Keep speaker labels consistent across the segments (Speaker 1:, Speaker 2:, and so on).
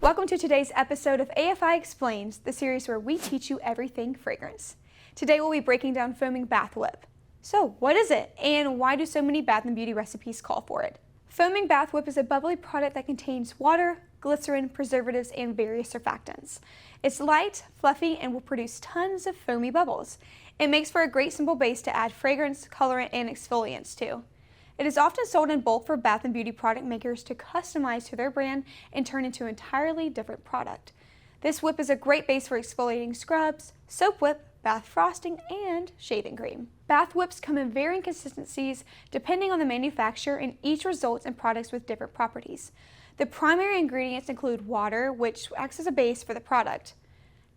Speaker 1: Welcome to today's episode of AFI Explains, the series where we teach you everything fragrance. Today we'll be breaking down foaming bath whip. So what is it, and why do so many bath and beauty recipes call for it? Foaming bath whip is a bubbly product that contains water, glycerin, preservatives, and various surfactants. It's light, fluffy, and will produce tons of foamy bubbles. It makes for a great simple base to add fragrance, colorant, and exfoliants to. It is often sold in bulk for bath and beauty product makers to customize to their brand and turn into an entirely different product. This whip is a great base for exfoliating scrubs, soap whip, bath frosting, and shaving cream. Bath whips come in varying consistencies depending on the manufacturer, and each results in products with different properties. The primary ingredients include water, which acts as a base for the product.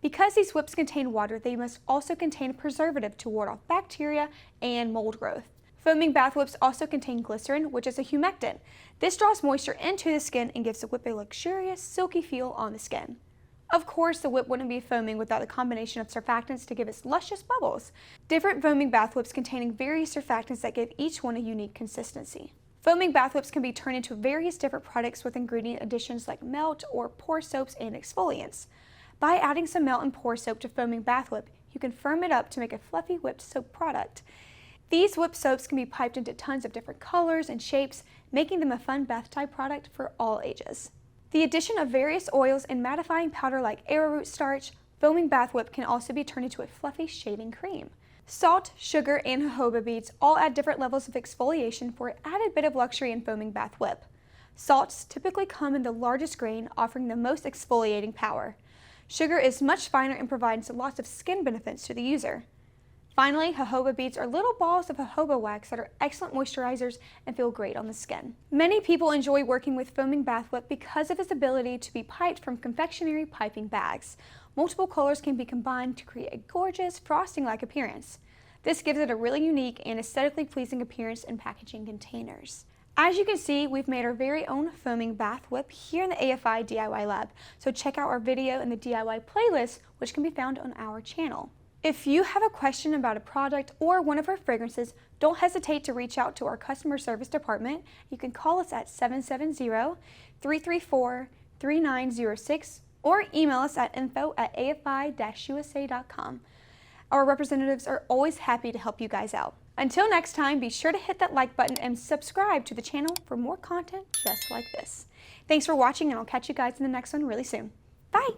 Speaker 1: Because these whips contain water, they must also contain a preservative to ward off bacteria and mold growth. Foaming bath whips also contain glycerin, which is a humectant. This draws moisture into the skin and gives the whip a luxurious, silky feel on the skin. Of course, the whip wouldn't be foaming without the combination of surfactants to give us luscious bubbles. Different foaming bath whips containing various surfactants that give each one a unique consistency. Foaming bath whips can be turned into various different products with ingredient additions like melt or pour soaps and exfoliants. By adding some melt and pour soap to foaming bath whip, you can firm it up to make a fluffy whipped soap product. These whipped soaps can be piped into tons of different colors and shapes, making them a fun bath type product for all ages. The addition of various oils and mattifying powder like arrowroot starch, foaming bath whip can also be turned into a fluffy shaving cream. Salt, sugar, and jojoba beads all add different levels of exfoliation for an added bit of luxury in foaming bath whip. Salts typically come in the largest grain, offering the most exfoliating power. Sugar is much finer and provides lots of skin benefits to the user. Finally, jojoba beads are little balls of jojoba wax that are excellent moisturizers and feel great on the skin. Many people enjoy working with foaming bath whip because of its ability to be piped from confectionery piping bags. Multiple colors can be combined to create a gorgeous frosting-like appearance. This gives it a really unique and aesthetically pleasing appearance in packaging containers. As you can see, we've made our very own foaming bath whip here in the AFI DIY lab, so check out our video in the DIY playlist, which can be found on our channel. If you have a question about a product or one of our fragrances, don't hesitate to reach out to our customer service department. You can call us at 770-334-3906 or email us at info@afi-usa.com. Our representatives are always happy to help you guys out. Until next time, be sure to hit that like button and subscribe to the channel for more content just like this. Thanks for watching, and I'll catch you guys in the next one really soon. Bye!